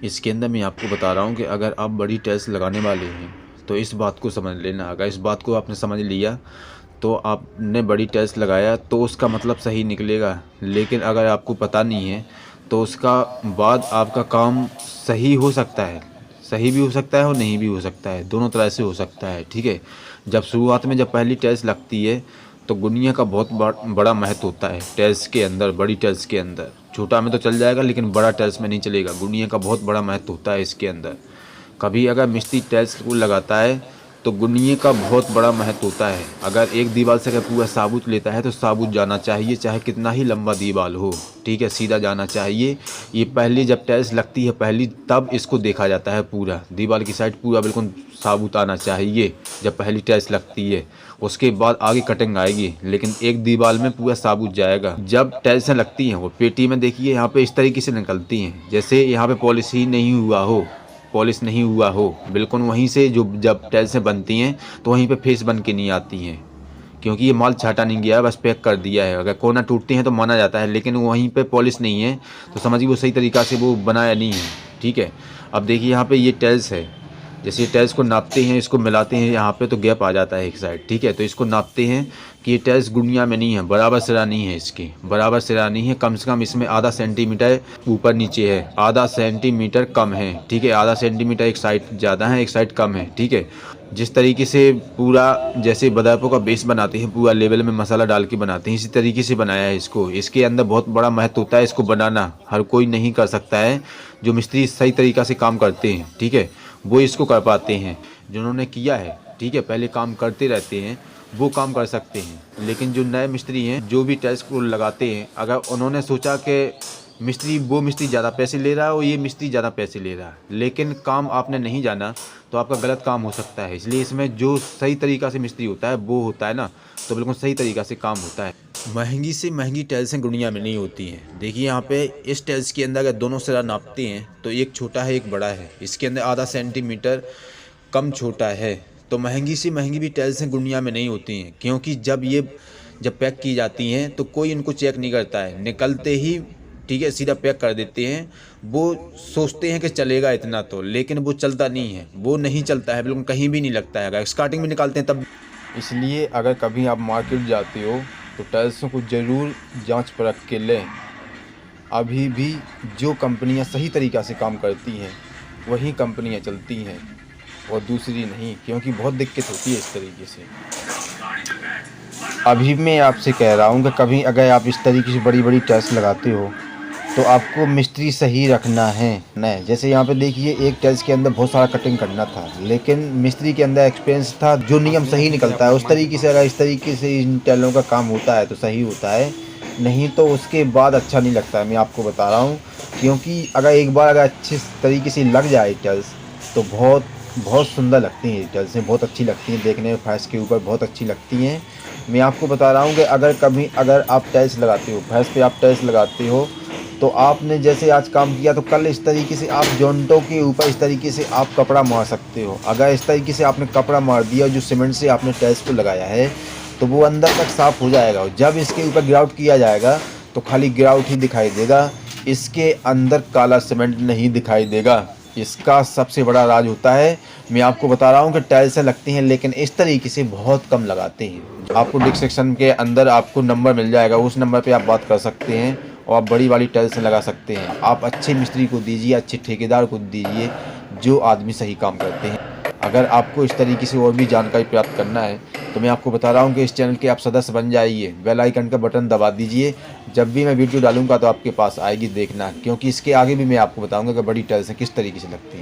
इसके अंदर मैं आपको बता रहा हूँ कि अगर आप बड़ी टाइल्स लगाने वाले हैं तो इस बात को समझ लेना। अगर इस बात को आपने समझ लिया तो आपने बड़ी टाइल्स लगाया तो उसका मतलब सही निकलेगा। लेकिन अगर आपको पता नहीं है तो उसका बाद आपका काम सही हो सकता है, सही भी हो सकता है और नहीं भी हो सकता है, दोनों तरह से हो सकता है। ठीक है, जब शुरुआत में जब पहली टाइल्स लगती है तो गुनिया का बहुत बड़ा महत्व होता है टाइल्स के अंदर। बड़ी टाइल्स के अंदर छोटा में तो चल जाएगा लेकिन बड़ा टाइल्स में नहीं चलेगा। गुनिया का बहुत बड़ा महत्व होता है इसके अंदर। कभी अगर मिस्त्री टाइल्स को लगाता है तो गुनिये का बहुत बड़ा महत्व होता है। अगर एक दीवार से अगर पूरा साबुत लेता है तो साबुत जाना चाहिए, चाहे कितना ही लंबा दीवार हो। ठीक है, सीधा जाना चाहिए। ये पहले जब टाइल्स लगती है पहली, तब इसको देखा जाता है पूरा दीवार की साइड पूरा बिल्कुल साबुत आना चाहिए जब पहली टाइल्स लगती है। उसके बाद आगे कटिंग आएगी लेकिन एक दीवार में पूरा साबुत जाएगा। जब टाइल्स लगती हैं वो पेटी में देखिए यहाँ पे इस तरीके से निकलती हैं जैसे यहाँ पे पॉलिश ही नहीं हुआ हो, पॉलिश नहीं हुआ हो। बिल्कुल वहीं से जो जब टाइल्सें बनती हैं तो वहीं पे फेस बन के नहीं आती हैं, क्योंकि ये माल छाटा नहीं गया है, बस पैक कर दिया है। अगर कोना टूटते हैं तो माना जाता है, लेकिन वहीं पे पॉलिश नहीं है तो समझिए वो सही तरीक़ा से वो बनाया नहीं है। ठीक है, अब देखिए यहाँ पे ये टाइल्स है, जैसे टाइल्स को नापते हैं, इसको मिलाते हैं यहाँ पे तो गैप आ जाता है एक साइड। ठीक है, तो इसको नापते हैं कि ये टाइल्स गुनिया में नहीं है, बराबर सिरा नहीं है, इसकी बराबर सिरा नहीं है, कम से कम इसमें आधा सेंटीमीटर ऊपर नीचे है, आधा सेंटीमीटर कम है। ठीक है, आधा सेंटीमीटर एक साइड ज़्यादा है एक साइड कम है। ठीक है, जिस तरीके से पूरा जैसे बदापों का बेस बनाते हैं पूरा लेवल में मसाला डाल के बनाते हैं, इसी तरीके से बनाया है इसको। इसके अंदर बहुत बड़ा महत्व होता है इसको बनाना, हर कोई नहीं कर सकता है। जो मिस्त्री सही तरीक़ा से काम करते हैं, ठीक है, वो इसको कर पाते हैं। जिन्होंने किया है, ठीक है, पहले काम करते रहते हैं, वो काम कर सकते हैं। लेकिन जो नए मिस्त्री हैं, जो भी टाइल्स को लगाते हैं, अगर उन्होंने सोचा कि मिस्त्री वो मिस्त्री ज़्यादा पैसे ले रहा है और ये मिस्त्री ज़्यादा पैसे ले रहा है, लेकिन काम आपने नहीं जाना तो आपका गलत काम हो सकता है। इसलिए इसमें जो सही तरीक़ा से मिस्त्री होता है वो होता है ना, तो बिल्कुल सही तरीक़ा से काम होता है। महंगी से महंगी टाइल्सें दुनिया में नहीं होती हैं। देखिए यहाँ पे इस टाइल्स के अंदर अगर दोनों सिरा नापते हैं तो एक छोटा है एक बड़ा है, इसके अंदर आधा सेंटीमीटर कम छोटा है। तो महंगी से महंगी भी टाइल्सें दुनिया में नहीं होती हैं, क्योंकि जब पैक की जाती हैं तो कोई इनको चेक नहीं करता है, निकलते ही ठीक है सीधा पैक कर देते हैं। वो सोचते हैं कि चलेगा इतना तो, लेकिन वो चलता नहीं है, वो नहीं चलता है, बिल्कुल कहीं भी नहीं लगता है। अगर स्टार्टिंग में निकालते हैं तब। इसलिए अगर कभी आप मार्केट जाते हो तो टाइल्सों को ज़रूर जांच परख के लें। अभी भी जो कंपनियां सही तरीक़ा से काम करती हैं वही कंपनियां चलती हैं और दूसरी नहीं, क्योंकि बहुत दिक्कत होती है इस तरीके से। अभी मैं आपसे कह रहा हूँ कि कभी अगर आप इस तरीके से बड़ी बड़ी टाइल्स लगाते हो तो आपको मिस्त्री सही रखना है न। जैसे यहाँ पे देखिए एक टाइल्स के अंदर बहुत सारा कटिंग करना था, लेकिन मिस्त्री के अंदर एक्सपीरियंस था, जो नियम सही निकलता है उस तरीके से, अगर इस तरीके से इन टाइलों का काम होता है तो सही होता है, नहीं तो उसके बाद अच्छा नहीं लगता है। मैं आपको बता रहा हूँ, क्योंकि अगर एक बार अगर अच्छे तरीके से लग जाए टाइल्स तो बहुत बहुत सुंदर लगती हैं। टाइल्सें बहुत अच्छी लगती हैं देखने में, फर्श के ऊपर बहुत अच्छी लगती हैं। मैं आपको बता रहा हूँ कि अगर आप टाइल्स लगाते हो, फर्श पे आप टाइल्स लगाते हो, तो आपने जैसे आज काम किया तो कल इस तरीके से आप जॉइंटों के ऊपर इस तरीके से आप कपड़ा मार सकते हो। अगर इस तरीके से आपने कपड़ा मार दिया जो सीमेंट से आपने टाइल्स को लगाया है तो वो अंदर तक साफ़ हो जाएगा। जब इसके ऊपर ग्राउट किया जाएगा तो खाली ग्राउट ही दिखाई देगा, इसके अंदर काला सीमेंट नहीं दिखाई देगा। इसका सबसे बड़ा राज होता है। मैं आपको बता रहा हूँ कि टाइल्सें लगती हैं लेकिन इस तरीके से बहुत कम लगाते हैं। आपको डिस्क्रिप्शन के अंदर आपको नंबर मिल जाएगा, उस नंबर पे आप बात कर सकते हैं और आप बड़ी वाली टाइल्स लगा सकते हैं। आप अच्छे मिस्त्री को दीजिए, अच्छे ठेकेदार को दीजिए, जो आदमी सही काम करते हैं। अगर आपको इस तरीके से और भी जानकारी प्राप्त करना है तो मैं आपको बता रहा हूँ कि इस चैनल के आप सदस्य बन जाइए, बेल आइकन का बटन दबा दीजिए। जब भी मैं वीडियो डालूंगा तो आपके पास आएगी देखना, क्योंकि इसके आगे भी मैं आपको बताऊंगा कि बड़ी टाइल्सें किस तरीके से लगती हैं।